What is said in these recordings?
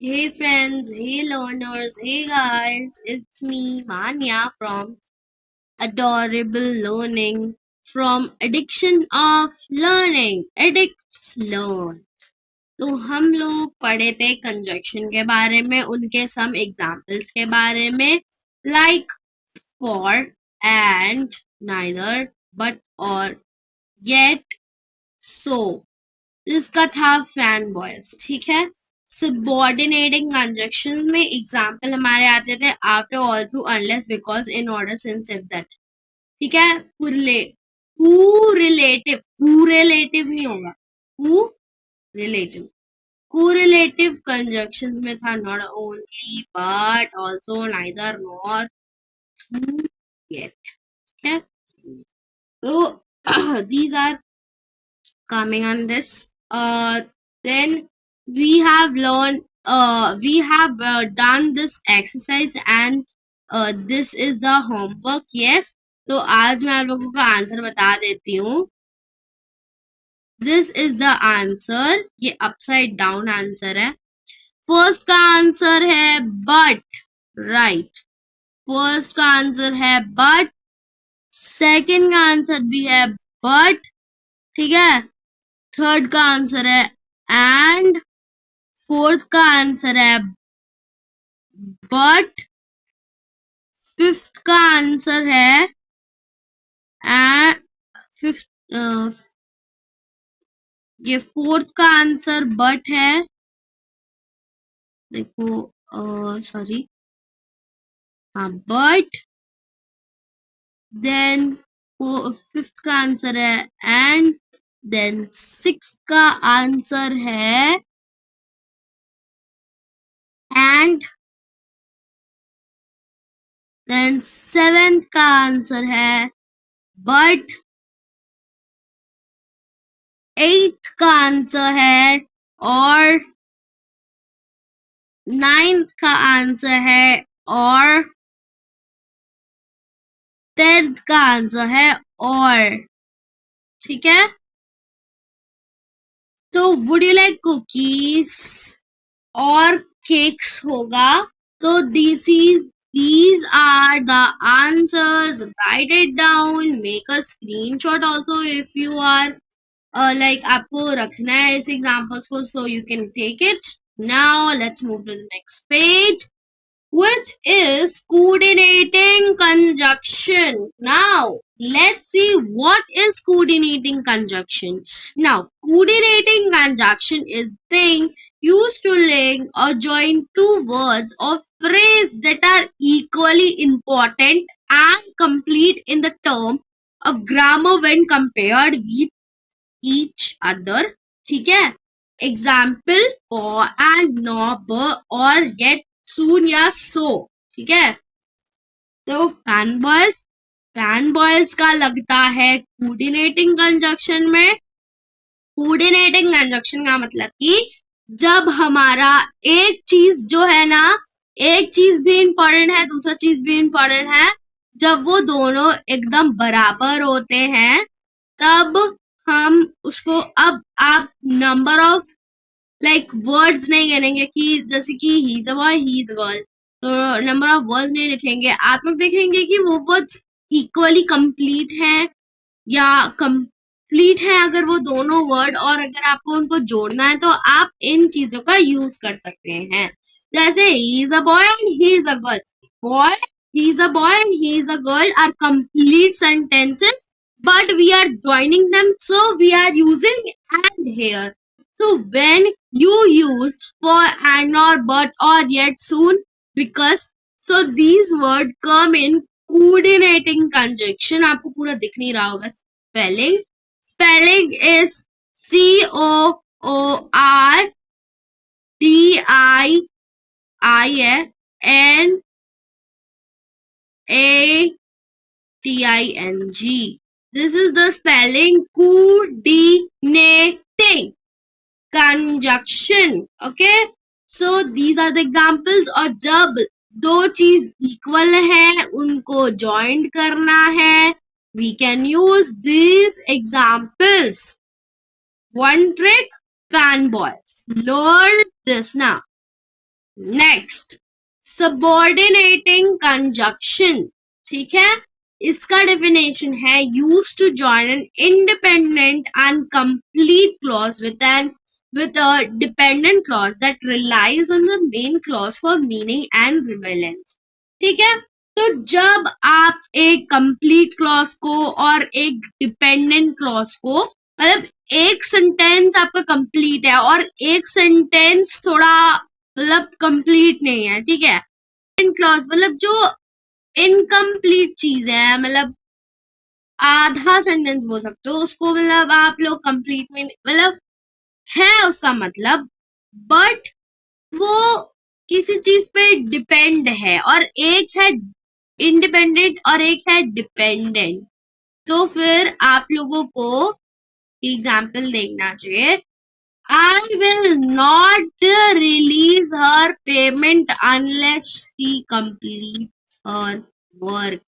Hey friends, hey learners, hey guys, it's me Manya from Adorable Learning from Addiction of Learning, Addicts Learn। तो हम लोग पढ़े थे conjunction के बारे में, उनके सम एग्जाम्पल्स के बारे में, like for, and, neither, but, और, येट, सो। इसका था फैन बॉयज, ठीक है। सबॉर्डिनेटिंग कंजक्शन में एग्जाम्पल हमारे आते थे after, also, unless, because, in order, since, if, that, ठीक है। कुरिलेटिव नहीं होगा, कुरिलेटिव। कुरिलेटिव कंजक्शन में था not only, but, also, neither, nor, too, yet, ठीक है। तो these are coming on this. Then we have learned, we have done this exercise, and this is the homework. Yes. तो आज मैं आप लोगों का आंसर बता देती हूँ। दिस इज द आंसर, ये अपसाइड डाउन आंसर है। फर्स्ट का आंसर है बट, राइट। फर्स्ट का आंसर है बट, सेकंड का आंसर भी है बट, ठीक है। थर्ड का आंसर है एंड, फोर्थ का आंसर है बट, फिफ्थ का आंसर है फिफ्थ, ये फोर्थ का आंसर बट है, देखो, सॉरी, हाँ बट, देन फिफ्थ का आंसर है एंड, देन सिक्स का आंसर है एंड, देन सेवेंथ का आंसर है बट, एट्थ का आंसर है और, नाइन्थ का आंसर है और, टेंथ का आंसर है और, ठीक है। तो वुड यू लाइक कुकीज और केक्स होगा। तो these are the answers. Write it down. Make a screenshot also if you are like आपको रखना है इस examples को, so you can take it. Now let's move to the next page, which is coordinating conjunction. Now let's see what is coordinating conjunction. Now coordinating conjunction is thing used to link or join two words or phrase that are equally important and complete in the term of grammar when compared with each other, ठीक है। Example for and not और yet, soon या so, ठीक है। तो fan boys का लगता है कोऑर्डिनेटिंग कंजक्शन में। कोऑर्डिनेटिंग कंजक्शन का मतलब कि जब हमारा एक चीज जो है ना, एक चीज भी इम्पोर्टेंट है, दूसरा चीज भी इम्पोर्टेंट है, जब वो दोनों एकदम बराबर होते हैं तब हम उसको, अब आप नंबर ऑफ लाइक वर्ड्स नहीं गिनेंगे कि जैसे कि he is a boy, he is a girl, तो नंबर ऑफ वर्ड्स नहीं लिखेंगे। आप लोग देखेंगे कि वो वर्ड्स इक्वली कंप्लीट हैं या कंप्लीट है अगर वो दोनों वर्ड, और अगर आपको उनको जोड़ना है तो आप इन चीजों का यूज कर सकते हैं। जैसे he is a boy and he is a girl, boy, he is a boy and he is a girl are complete sentences, but we are joining them, so we are using and here. So when you use for and or but or yet, soon, because, so these words come in coordinating conjunction। आपको पूरा दिख नहीं रहा होगा spelling। Spelling is COORDINATING, this is the spelling coordinating conjunction, okay। So these are the examples। और जब दो चीज इक्वल है उनको ज्वाइंट करना है, we can use these examples। One trick, fanboys, learn this now। Next, subordinating conjunction, ठीक है, इसका डेफिनेशन है use to join an independent and complete clause with a dependent clause that relies on the main clause for meaning and relevance, ठीक है। तो जब आप एक कंप्लीट क्लॉज को और एक डिपेंडेंट क्लॉज को, मतलब एक सेंटेंस आपका कंप्लीट है और एक सेंटेंस थोड़ा मतलब कंप्लीट नहीं है, ठीक है। क्लॉज मतलब जो इनकम्प्लीट चीज है, मतलब आधा सेंटेंस बोल सकते हो उसको, मतलब आप लोग कंप्लीट में मतलब है उसका मतलब, बट वो किसी चीज पे डिपेंड है, और एक है इंडिपेंडेंट और एक है डिपेंडेंट। तो फिर आप लोगों को एग्जाम्पल देखना चाहिए। I will not release her payment unless she completes her work.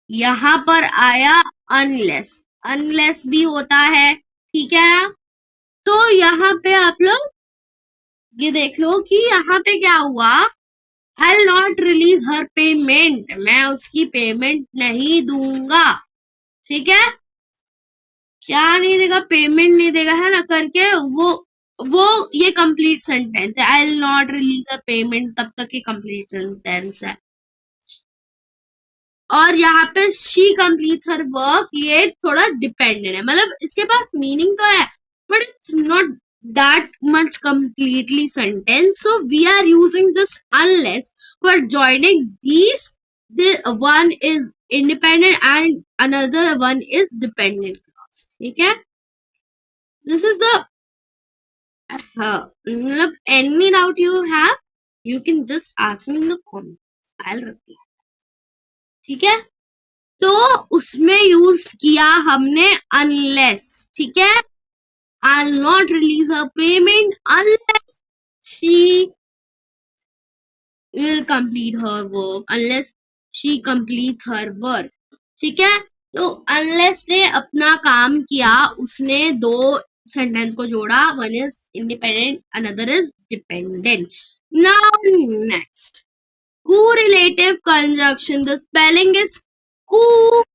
यहाँ पर आया unless, unless भी होता है, ठीक है ना। तो यहाँ पे आप लोग ये देख लो कि यहाँ पे क्या हुआ, I'll not release her payment, मैं उसकी पेमेंट नहीं दूंगा, ठीक है। क्या नहीं देगा, पेमेंट नहीं देगा, है ना, करके वो ये कंप्लीट सेंटेंस है। I will not release a payment तब तक ये कंप्लीट सेंटेंस है। और यहाँ पे शी कंप्लीट्स हर वर्क, ये थोड़ा डिपेंडेंट है, मतलब इसके पास मीनिंग तो है but it's not that much completely sentence, so we are using just unless for joining these. The one is independent and another one is dependent clause, ठीक है। This is the मतलब any doubt you have, you can just ask me in the comments, I'll reply, ठीक है। तो उसमें use किया हमने unless, ठीक है। I'll not release her payment unless she will complete her work, unless she completes her work, ठीक है। तो unless ने अपना काम किया, उसने दो सेंटेंस को जोड़ा, one is independent, another is dependent. Now next, correlative conjunction, the spelling is correlative,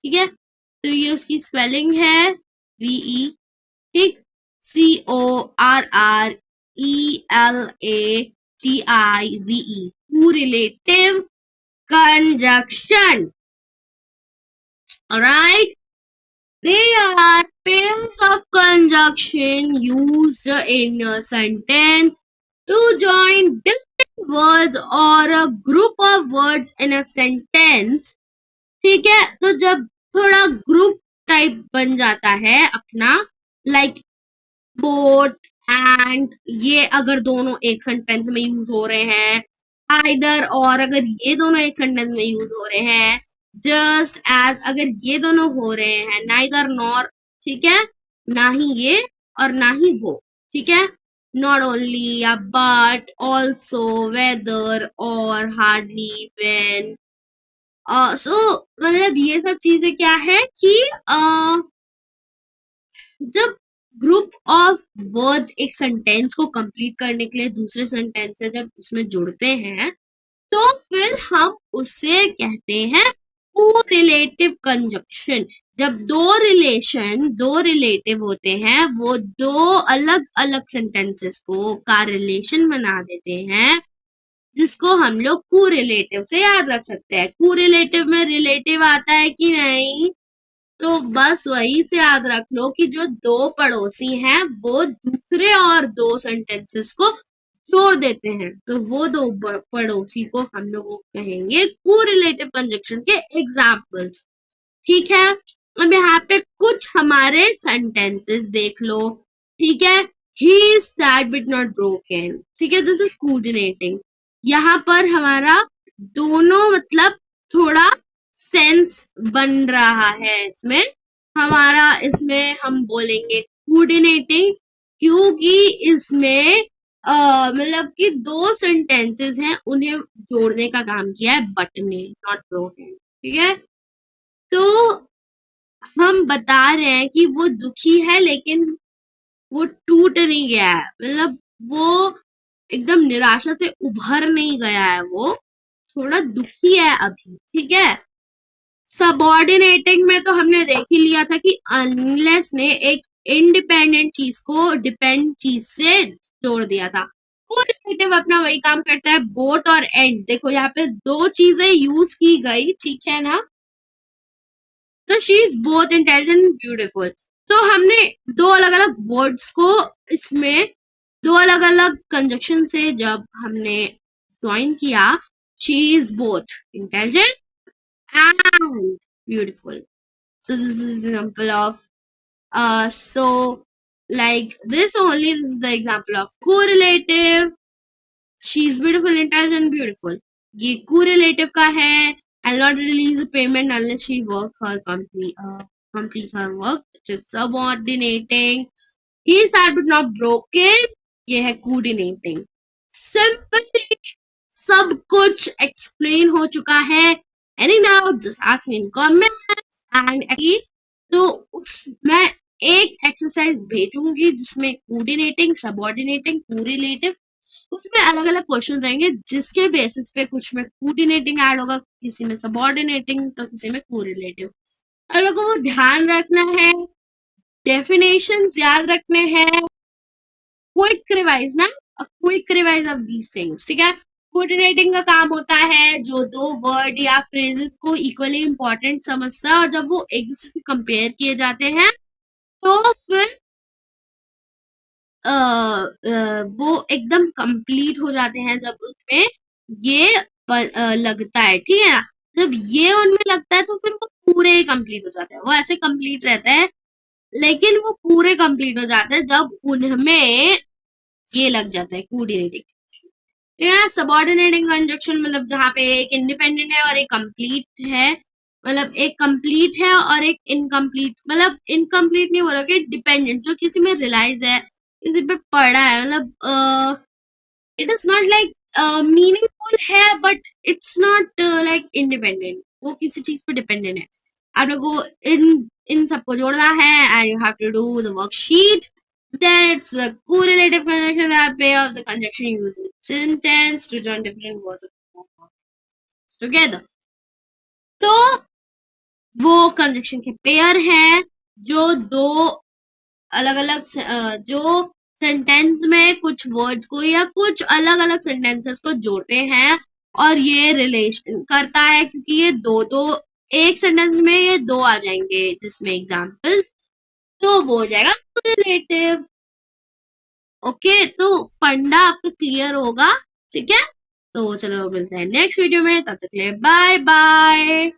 ठीक है। तो ये उसकी स्पेलिंग है VE, ठीक, correlative, correlative conjunction, alright. They are pairs of conjunction used in a sentence to join different words or a group of words in a sentence, ठीक है। तो जब थोड़ा ग्रुप टाइप बन जाता है अपना, लाइक बोट एंड, ये अगर दोनों एक सेंटेंस में यूज हो रहे हैं, आइदर और अगर ये दोनों एक सेंटेंस में यूज हो रहे हैं, जस्ट एज अगर ये दोनों हो रहे हैं, नाइदर नॉर, ठीक है, ना ही ये और ना ही वो, ठीक है। नॉट ओनली या बट, ऑल्सो, वेदर और हार्डली, व्हेन। सो मतलब ये सब चीजें क्या है कि जब ग्रुप ऑफ वर्ड्स एक सेंटेंस को कंप्लीट करने के लिए दूसरे सेंटेंस से जब उसमें जुड़ते हैं, तो फिर हम उससे कहते हैं कोरिलेटिव कंजक्शन। जब दो रिलेटिव होते हैं, वो दो अलग अलग सेंटेंसेस को का रिलेशन बना देते हैं, जिसको हम लोग कोरिलेटिव से याद रख सकते हैं। कोरिलेटिव में रिलेटिव आता है कि नहीं, तो बस वही से याद रख लो कि जो दो पड़ोसी हैं वो दूसरे और दो सेंटेंसेस को जोड़ देते हैं, तो वो दो पड़ोसी को हम लोग कहेंगे कोरिलेटिव कंजक्शन के एग्जाम्पल्स, ठीक है। अब यहाँ पे कुछ हमारे सेंटेंसेस देख लो, ठीक है। He is sad but not broken, ठीक है, दिस इज कोऑर्डिनेटिंग। यहाँ पर हमारा दोनों मतलब थोड़ा सेंस बन रहा है, इसमें हमारा, इसमें हम बोलेंगे कोऑर्डिनेटिंग, क्योंकि इसमें मतलब कि दो सेंटेंसेस हैं, उन्हें जोड़ने का काम किया है बट ने, नॉट ब्रोकन, ठीक है। तो हम बता रहे हैं कि वो दुखी है लेकिन वो टूट नहीं गया है, मतलब वो एकदम निराशा से उभर नहीं गया है, वो थोड़ा दुखी है अभी, ठीक है। सबऑर्डिनेटिंग में तो हमने देख ही लिया था कि अनलेस ने एक इंडिपेंडेंट चीज को डिपेंड चीज से जोड़ दिया था। कोरिलेटिव अपना वही काम करता है, बोथ और एंड। देखो यहाँ पे दो चीजें यूज की गई, ठीक है ना। तो she is both intelligent and beautiful. तो हमने दो अलग अलग वर्ड्स को इसमें दो अलग अलग कंजक्शन से जब हमने ज्वाइन किया, she is both intelligent and beautiful. So this is an example of so like this only. This is the example of correlative. She is beautiful, intelligent, beautiful. ये correlative का है. I'll not release the payment unless she completes her work. Which is subordinating. He is sad but not broken. ये है coordinating. Sympathy. सब कुछ explain हो चुका है. Any doubt, just ask me in comments. And तो मैं एक एक्सरसाइज भेजूंगी जिसमें कोऑर्डिनेटिंग, सबऑर्डिनेटिंग, कोरिलेटिव, उसमें अलग अलग क्वेश्चन रहेंगे जिसके बेसिस पे कुछ में कोऑर्डिनेटिंग ऐड होगा, किसी में सबऑर्डिनेटिंग, तो किसी में कोरिलेटिव। और लोगों को ध्यान रखना है, डेफिनेशंस याद रखने हैं, क्विक रिवाइज ना, quick revise of these things, ठीक है। कोऑर्डिनेटिंग का काम होता है जो दो वर्ड या फ्रेजेस को इक्वली इंपॉर्टेंट समझता है और जब वो एक दूसरे से कंपेयर किए जाते हैं तो फिर वो एकदम कंप्लीट हो जाते हैं जब उसमें ये लगता है, ठीक है ना। जब ये उनमें लगता है तो फिर वो पूरे ही कंप्लीट हो जाते हैं। वो ऐसे कंप्लीट रहता है लेकिन वो पूरे कंप्लीट हो जाते हैं जब उनमें ये लग जाता है कोऑर्डिनेटिंग। सबऑर्डिनेटिंग कंजक्शन मतलब जहाँ पे एक इंडिपेंडेंट है और एक कंप्लीट है, मतलब एक कंप्लीट है और एक इनकम्प्लीट, मतलब इनकम्प्लीट नहीं बोलोगे, डिपेंडेंट, जो किसी में रिलाइज है, किसी पे पड़ा है, मतलब it is not like meaningful है but it's not like independent, वो किसी चीज पे डिपेंडेंट है। आप लोगों को इन सबको जोड़ना है and you have to do the worksheet. That's the correlative conjunction that pair of the conjunction using sentence to join different words together. तो वो कंजक्शन के पेयर हैं जो दो अलग अलग जो सेंटेंस में कुछ वर्ड्स को या कुछ अलग अलग सेंटेंसेस को जोड़ते हैं और ये रिलेशन करता है क्योंकि ये दो एक सेंटेंस में ये दो आ जाएंगे जिसमें एग्जाम्पल्स, तो वो हो जाएगा रिलेटिव। ओके, तो फंडा आपको क्लियर होगा, ठीक है। तो चलो मिलते हैं नेक्स्ट वीडियो में, तब तक के लिए बाय बाय।